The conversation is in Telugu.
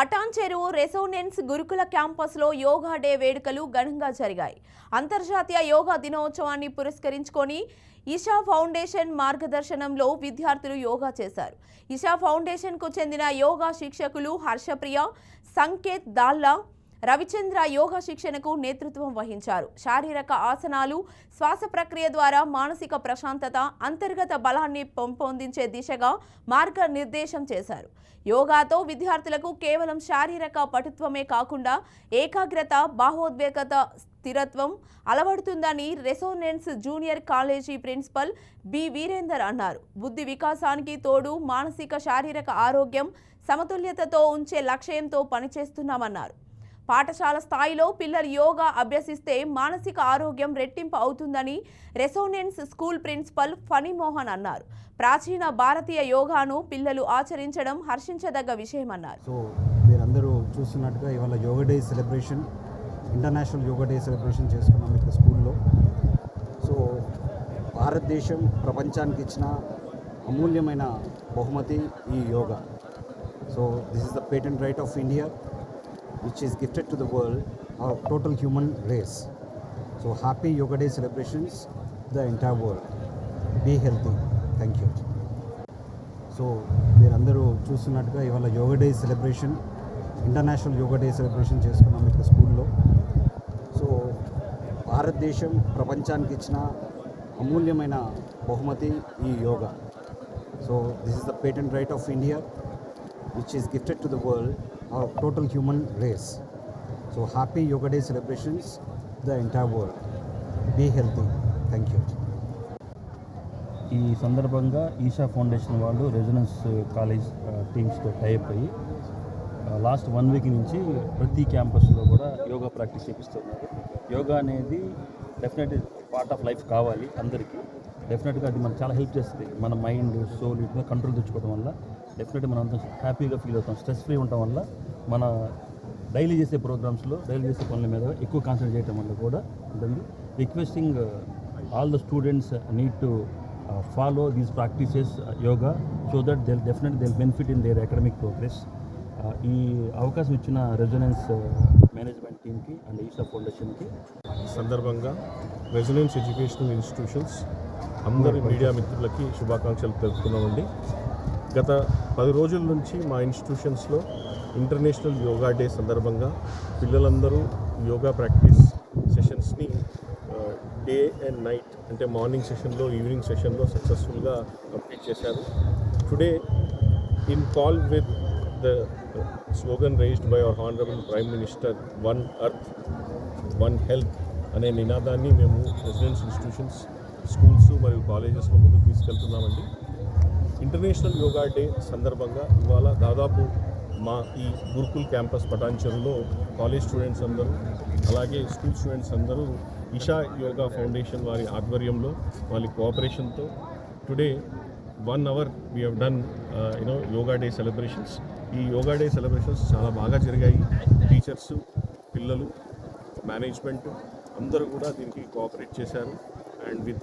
పటాన్ చెరువు రెసోనెన్స్ గురుకుల క్యాంపస్లో యోగా డే వేడుకలు ఘనంగా జరిగాయి. అంతర్జాతీయ యోగా దినోత్సవాన్ని పురస్కరించుకొని ఇషా ఫౌండేషన్ మార్గదర్శనంలో విద్యార్థులు యోగా చేశారు. ఇషా ఫౌండేషన్కు చెందిన యోగా శిక్షకులు హర్షప్రియ, సంకేత్ దాల్లా, రవిచంద్ర యోగా శిక్షణకు నేతృత్వం వహించారు. శారీరక ఆసనాలు, శ్వాస ప్రక్రియ ద్వారా మానసిక ప్రశాంతత, అంతర్గత బలాన్ని పెంపొందించే దిశగా మార్గనిర్దేశం చేశారు. యోగాతో విద్యార్థులకు కేవలం శారీరక పటుత్వమే కాకుండా ఏకాగ్రత, భావోద్వేగత, స్థిరత్వం అలవడుతుందని Resonance junior college principal B Virender అన్నారు. బుద్ధి వికాసానికి తోడు మానసిక, శారీరక ఆరోగ్యం సమతుల్యతతో ఉంచే లక్ష్యంతో పనిచేస్తున్నామన్నారు. పాఠశాల స్థాయిలో పిల్లలు యోగా అభ్యసిస్తే మానసిక ఆరోగ్యం రెట్టింపు అవుతుందని రెసోనెన్స్ స్కూల్ ప్రిన్సిపల్ ఫణిమోహన్ అన్నారు. ప్రాచీన భారతీయ యోగాను పిల్లలు ఆచరించడం హర్షించదగ్గ విషయమన్నారు. సో మీరందరూ చూస్తున్నట్టుగా ఇవాళ yoga day celebration, international yoga day celebration చేసుకున్నాం ఇక్కడ స్కూల్లో. సో భారతదేశం ప్రపంచానికి ఇచ్చిన అమూల్యమైన బహుమతి ఈ yoga. So this is the patent right of India which is gifted to the world, our total human race. So happy Yoga Day celebrations the entire world. Be healthy. Thank you. So మీరందరూ చూస్తున్నట్టుగా ఇవాళ yoga day celebration, international yoga day celebration చేసుకున్నాం ఇక్కడ స్కూల్లో. సో భారతదేశం ప్రపంచానికి ఇచ్చిన అమూల్యమైన బహుమతి ఈ yoga. So this is the patent right of India which is gifted to the world, our total human race. So happy Yoga Day celebrations the entire world. Be healthy. Thank you. ఈ సందర్భంగా ఈషా ఫౌండేషన్ వాళ్ళు రెసిడెన్స్ కాలేజ్ టీమ్స్తో టైప్ అయ్యి లాస్ట్ 1 వీక్ నుంచి ప్రతి క్యాంపస్లో కూడా యోగా ప్రాక్టీస్ చేపిస్తున్నారు. యోగా అనేది డెఫినెట్లీ పార్ట్ ఆఫ్ లైఫ్ కావాలి అందరికీ. డెఫినెట్గా అది మనకు చాలా హెల్ప్ చేస్తుంది. మన మైండ్, సోల్ వీటి మీద కంట్రోల్ తెచ్చుకోవడం వల్ల డెఫినెట్గా మనం అంతా హ్యాపీగా ఫీల్ అవుతాం. స్ట్రెస్ ఫ్రీ ఉండటం వల్ల మన డైలీ చేసే ప్రోగ్రామ్స్లో, డైలీ చేసే పనుల మీద ఎక్కువ కాన్సన్ట్రేట్ చేయడం వల్ల కూడా ఉంటుంది. Requesting all the students need to follow these practices yoga so that they'll benefit in their academic progress. ఈ అవకాశం ఇచ్చిన రెజొనెన్స్ మేనేజ్మెంట్ టీమ్కి అండ్ ఈషా ఫౌండేషన్కి సందర్భంగా రెజొనెన్స్ ఎడ్యుకేషనల్ ఇన్స్టిట్యూషన్స్ అందరి మీడియా మిత్రులకి శుభాకాంక్షలు తెలుపుతున్నామండి. గత 10 రోజుల నుంచి మా ఇన్స్టిట్యూషన్స్లో ఇంటర్నేషనల్ యోగా డే సందర్భంగా పిల్లలందరూ యోగా ప్రాక్టీస్ సెషన్స్ని డే అండ్ నైట్, అంటే మార్నింగ్ సెషన్లో, ఈవినింగ్ సెషన్లో సక్సెస్ఫుల్గా కంప్లీట్ చేశారు. Today in call with the slogan raised by our honourable prime minister, one earth one health అనే నినాదాన్ని మేము రెసిడెన్స్ ఇన్స్టిట్యూషన్స్, స్కూల్స్ మరియు కాలేజెస్లో ముందుకు తీసుకెళ్తున్నామండి. ఇంటర్నేషనల్ యోగా డే సందర్భంగా ఇవాళ దాదాపు మా ఈ గురుకుల్ క్యాంపస్ పటాన్ చెరువులో కాలేజ్ స్టూడెంట్స్ అందరూ, అలాగే స్కూల్ స్టూడెంట్స్ అందరూ ఇషా యోగా ఫౌండేషన్ వారి ఆధ్వర్యంలో, వాళ్ళ కోఆపరేషన్తో today 1 hour we have done yoga day celebrations. ఈ యోగా డే సెలబ్రేషన్స్ చాలా బాగా జరిగాయి. టీచర్స్, పిల్లలు, మేనేజ్మెంట్ అందరూ కూడా దీనికి కోఆపరేట్ చేశారు. And we